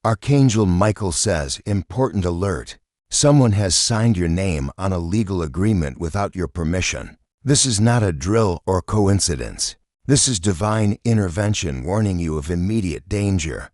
Archangel Michael says, important alert. Someone has signed your name on a legal agreement without your permission. This is not a drill or coincidence. This is divine intervention warning you of immediate danger.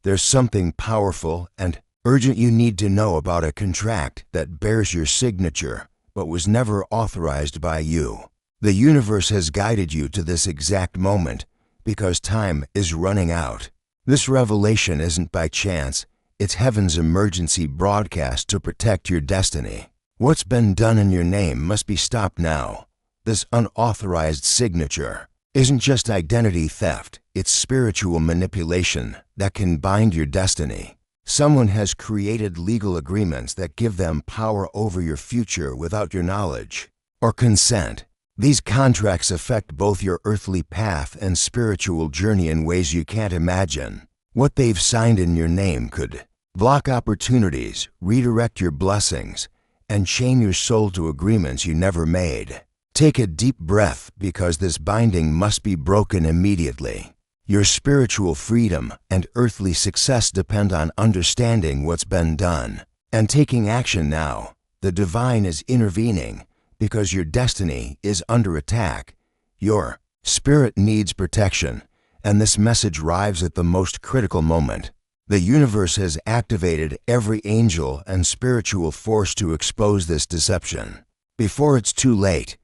There's something powerful and urgent you need to know about a contract that bears your signature, but was never authorized by you. The universe has guided you to this exact moment because time is running out. This revelation isn't by chance. It's heaven's emergency broadcast to protect your destiny. What's been done in your name must be stopped now. This unauthorized signature isn't just identity theft, it's spiritual manipulation that can bind your destiny. Someone has created legal agreements that give them power over your future without your knowledge or consent. These contracts affect both your earthly path and spiritual journey in ways you can't imagine. What they've signed in your name could block opportunities, redirect your blessings, and chain your soul to agreements you never made. Take a deep breath because this binding must be broken immediately. Your spiritual freedom and earthly success depend on understanding what's been done and taking action now. The divine is intervening because your destiny is under attack. Your spirit needs protection, and this message arrives at the most critical moment. The universe has activated every angel and spiritual force to expose this deception. Before it's too late,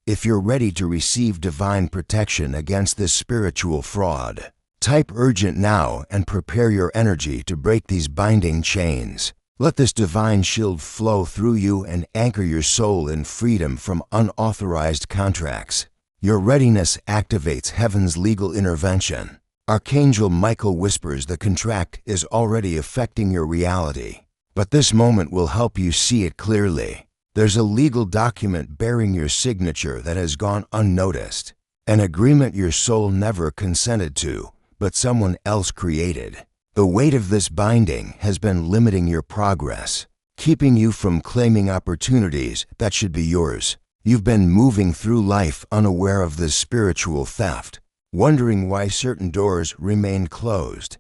if you're ready to receive divine protection against this spiritual fraud, type urgent now and prepare your energy to break these binding chains. Let this divine shield flow through you and anchor your soul in freedom from unauthorized contracts. Your readiness activates heaven's legal intervention. Archangel Michael whispers the contract is already affecting your reality, but this moment will help you see it clearly. There's a legal document bearing your signature that has gone unnoticed, an agreement your soul never consented to, but someone else created. The weight of this binding has been limiting your progress, keeping you from claiming opportunities that should be yours. You've been moving through life unaware of this spiritual theft, wondering why certain doors remain closed.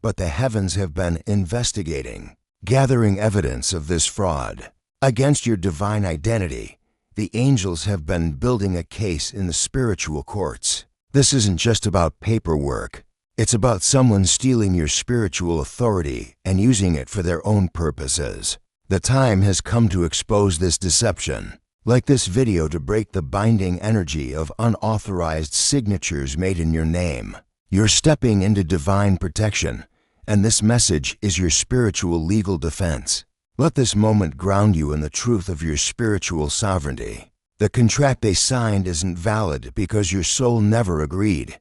But the heavens have been investigating, gathering evidence of this fraud. Against your divine identity, the angels have been building a case in the spiritual courts. This isn't just about paperwork. It's about someone stealing your spiritual authority and using it for their own purposes. The time has come to expose this deception. Like this video to break the binding energy of unauthorized signatures made in your name. You're stepping into divine protection, and this message is your spiritual legal defense. Let this moment ground you in the truth of your spiritual sovereignty. The contract they signed isn't valid because your soul never agreed.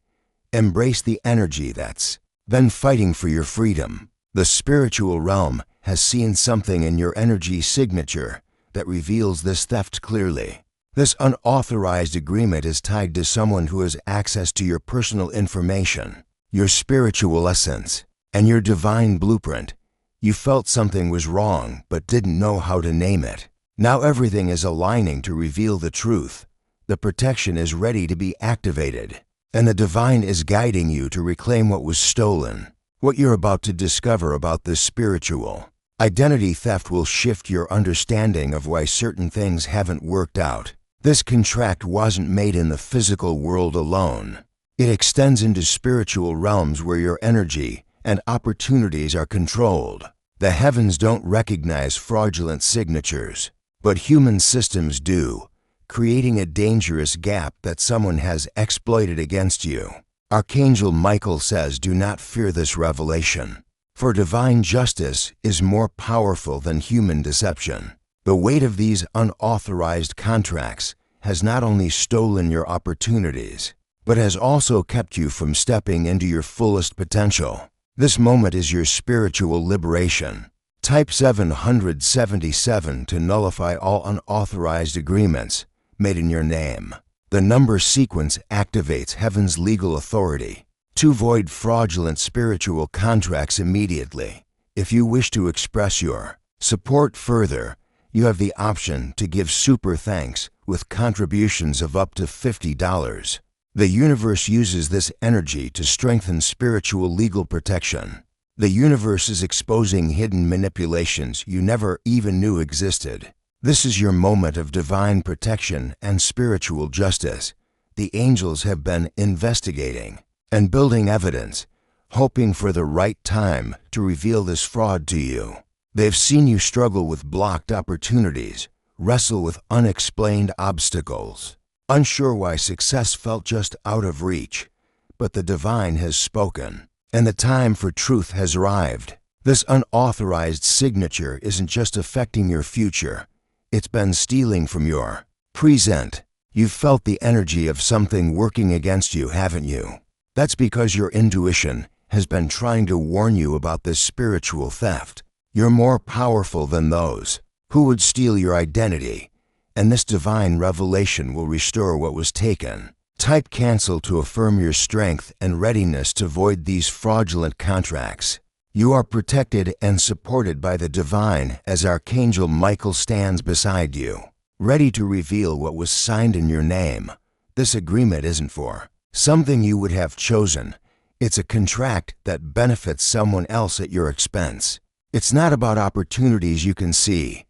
Embrace the energy that's been fighting for your freedom. The spiritual realm has seen something in your energy signature that reveals this theft clearly. This unauthorized agreement is tied to someone who has access to your personal information, your spiritual essence, and your divine blueprint. You felt something was wrong but didn't know how to name it. Now everything is aligning to reveal the truth. The protection is ready to be activated, and the divine is guiding you to reclaim what was stolen. What you're about to discover about this spiritual identity theft will shift your understanding of why certain things haven't worked out. This contract wasn't made in the physical world alone. It extends into spiritual realms where your energy and opportunities are controlled. The heavens don't recognize fraudulent signatures, but human systems do, creating a dangerous gap that someone has exploited against you. Archangel Michael says, do not fear this revelation, for divine justice is more powerful than human deception. The weight of these unauthorized contracts has not only stolen your opportunities, but has also kept you from stepping into your fullest potential. This moment is your spiritual liberation. Type 777 to nullify all unauthorized agreements made in your name. The number sequence activates heaven's legal authority to void fraudulent spiritual contracts immediately. If you wish to express your support further, you have the option to give super thanks with contributions of up to $50. The universe uses this energy to strengthen spiritual legal protection. The universe is exposing hidden manipulations you never even knew existed. This is your moment of divine protection and spiritual justice. The angels have been investigating and building evidence, hoping for the right time to reveal this fraud to you. They've seen you struggle with blocked opportunities, wrestle with unexplained obstacles, unsure why success felt just out of reach. But the divine has spoken, and the time for truth has arrived. This unauthorized signature isn't just affecting your future, it's been stealing from your present. You've felt the energy of something working against you, haven't you? That's because your intuition has been trying to warn you about this spiritual theft. You're more powerful than those who would steal your identity, and this divine revelation will restore what was taken. Type cancel to affirm your strength and readiness to void these fraudulent contracts. You are protected and supported by the divine as Archangel Michael stands beside you, ready to reveal what was signed in your name. This agreement isn't for something you would have chosen. It's a contract that benefits someone else at your expense. It's not about opportunities you can see,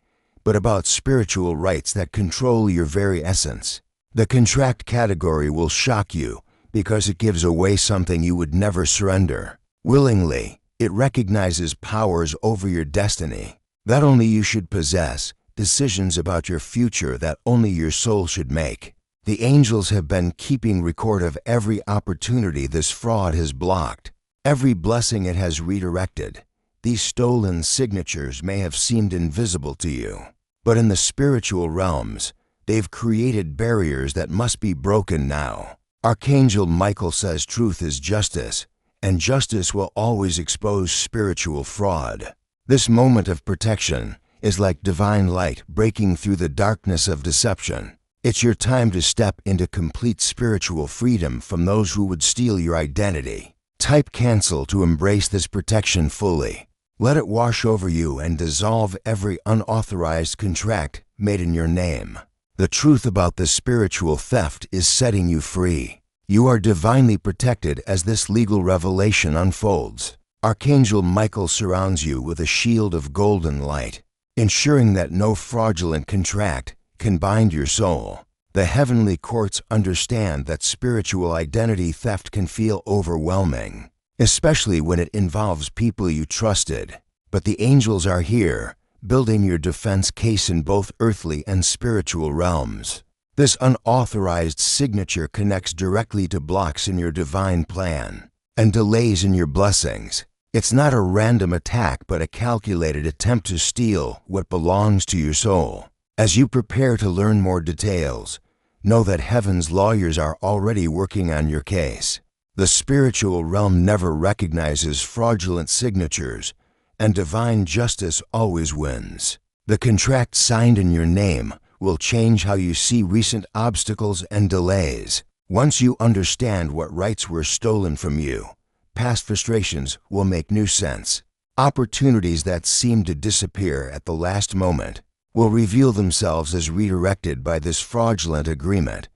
but about spiritual rights that control your very essence. The contract category will shock you because it gives away something you would never surrender willingly. It recognizes powers over your destiny that only you should possess, decisions about your future that only your soul should make. The angels have been keeping record of every opportunity this fraud has blocked, every blessing it has redirected. These stolen signatures may have seemed invisible to you, but in the spiritual realms, they've created barriers that must be broken now. Archangel Michael says truth is justice, and justice will always expose spiritual fraud. This moment of protection is like divine light breaking through the darkness of deception. It's your time to step into complete spiritual freedom from those who would steal your identity. Type cancel to embrace this protection fully. Let it wash over you and dissolve every unauthorized contract made in your name. The truth about this spiritual theft is setting you free. You are divinely protected as this legal revelation unfolds. Archangel Michael surrounds you with a shield of golden light, ensuring that no fraudulent contract can bind your soul. The heavenly courts understand that spiritual identity theft can feel overwhelming, especially when it involves people you trusted. But the angels are here, building your defense case in both earthly and spiritual realms. This unauthorized signature connects directly to blocks in your divine plan and delays in your blessings. It's not a random attack, but a calculated attempt to steal what belongs to your soul. As you prepare to learn more details, know that heaven's lawyers are already working on your case. The spiritual realm never recognizes fraudulent signatures, and divine justice always wins. The contract signed in your name will change how you see recent obstacles and delays. Once you understand what rights were stolen from you, past frustrations will make new sense. Opportunities that seemed to disappear at the last moment will reveal themselves as redirected by this fraudulent agreement.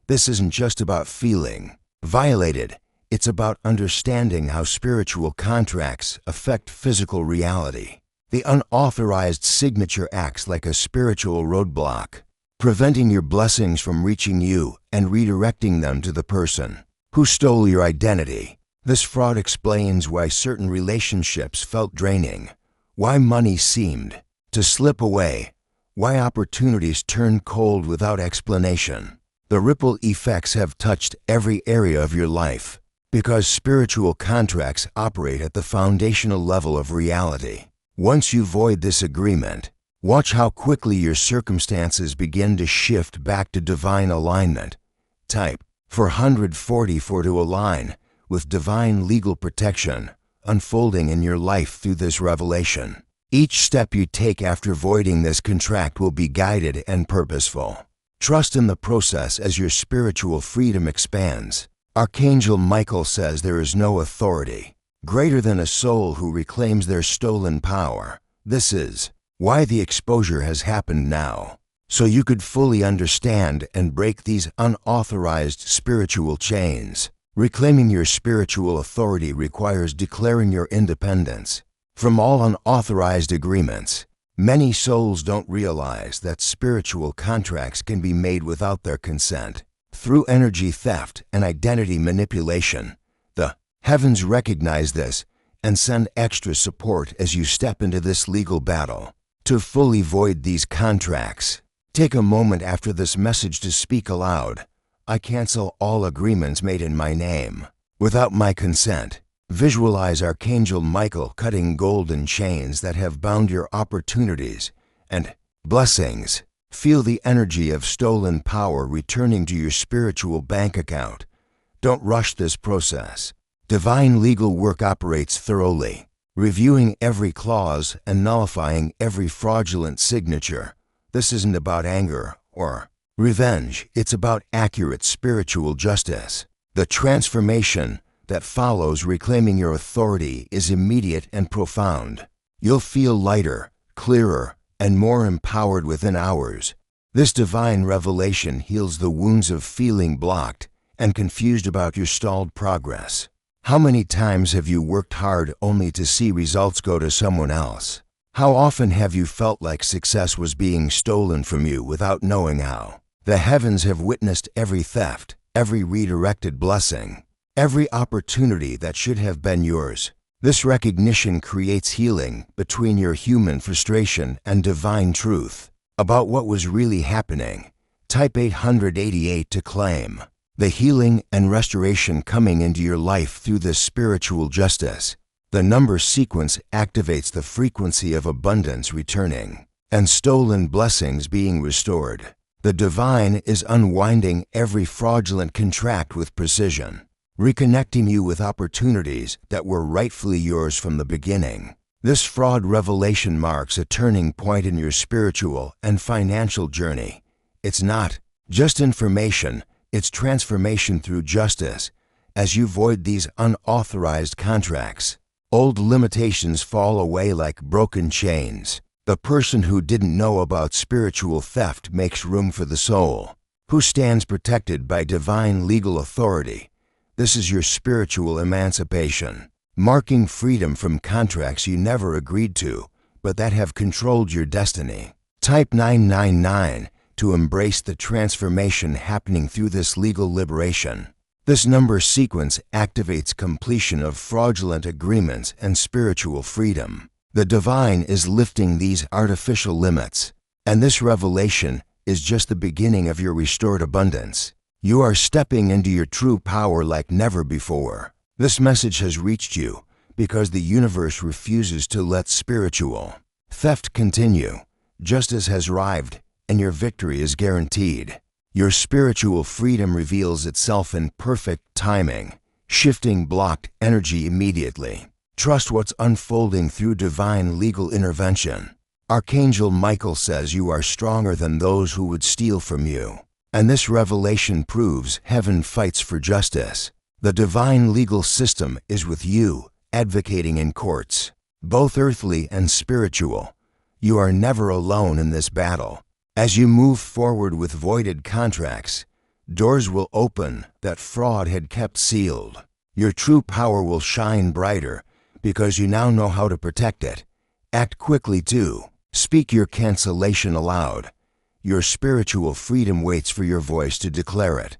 This isn't just about feeling violated. It's about understanding how spiritual contracts affect physical reality. The unauthorized signature acts like a spiritual roadblock, preventing your blessings from reaching you and redirecting them to the person who stole your identity. This fraud explains why certain relationships felt draining, why money seemed to slip away, why opportunities turned cold without explanation. The ripple effects have touched every area of your life because spiritual contracts operate at the foundational level of reality. Once you void this agreement, watch how quickly your circumstances begin to shift back to divine alignment. Type 444 to align with divine legal protection unfolding in your life through this revelation. Each step you take after voiding this contract will be guided and purposeful. Trust in the process as your spiritual freedom expands. Archangel Michael says there is no authority greater than a soul who reclaims their stolen power. This is why the exposure has happened now, so you could fully understand and break these unauthorized spiritual chains. Reclaiming your spiritual authority requires declaring your independence from all unauthorized agreements. Many souls don't realize that spiritual contracts can be made without their consent. Through energy theft and identity manipulation, the heavens recognize this and send extra support as you step into this legal battle. To fully void these contracts, take a moment after this message to speak aloud. I cancel all agreements made in my name without my consent. Visualize Archangel Michael cutting golden chains that have bound your opportunities and blessings. Feel the energy of stolen power returning to your spiritual bank account. Don't rush this process. Divine legal work operates thoroughly, reviewing every clause and nullifying every fraudulent signature. This isn't about anger or revenge. It's about accurate spiritual justice. The transformation that follows reclaiming your authority is immediate and profound. You'll feel lighter, clearer, and more empowered within hours. This divine revelation heals the wounds of feeling blocked and confused about your stalled progress. How many times have you worked hard only to see results go to someone else? How often have you felt like success was being stolen from you without knowing how? The heavens have witnessed every theft, every redirected blessing, every opportunity that should have been yours. This recognition creates healing between your human frustration and divine truth about what was really happening. Type 888 to claim the healing and restoration coming into your life through this spiritual justice. The number sequence activates the frequency of abundance returning and stolen blessings being restored. The divine is unwinding every fraudulent contract with precision, reconnecting you with opportunities that were rightfully yours from the beginning. This fraud revelation marks a turning point in your spiritual and financial journey. It's not just information, it's transformation through justice. As you void these unauthorized contracts, old limitations fall away like broken chains. The person who didn't know about spiritual theft makes room for the soul, who stands protected by divine legal authority. This is your spiritual emancipation, marking freedom from contracts you never agreed to, but that have controlled your destiny. Type 999 to embrace the transformation happening through this legal liberation. This number sequence activates completion of fraudulent agreements and spiritual freedom. The divine is lifting these artificial limits, and this revelation is just the beginning of your restored abundance. You are stepping into your true power like never before. This message has reached you because the universe refuses to let spiritual theft continue. Justice has arrived, and your victory is guaranteed. Your spiritual freedom reveals itself in perfect timing, shifting blocked energy immediately. Trust what's unfolding through divine legal intervention. Archangel Michael says you are stronger than those who would steal from you. And this revelation proves heaven fights for justice. The divine legal system is with you, advocating in courts, both earthly and spiritual. You are never alone in this battle. As you move forward with voided contracts, doors will open that fraud had kept sealed. Your true power will shine brighter because you now know how to protect it. Act quickly too. Speak your cancellation aloud. Your spiritual freedom waits for your voice to declare it.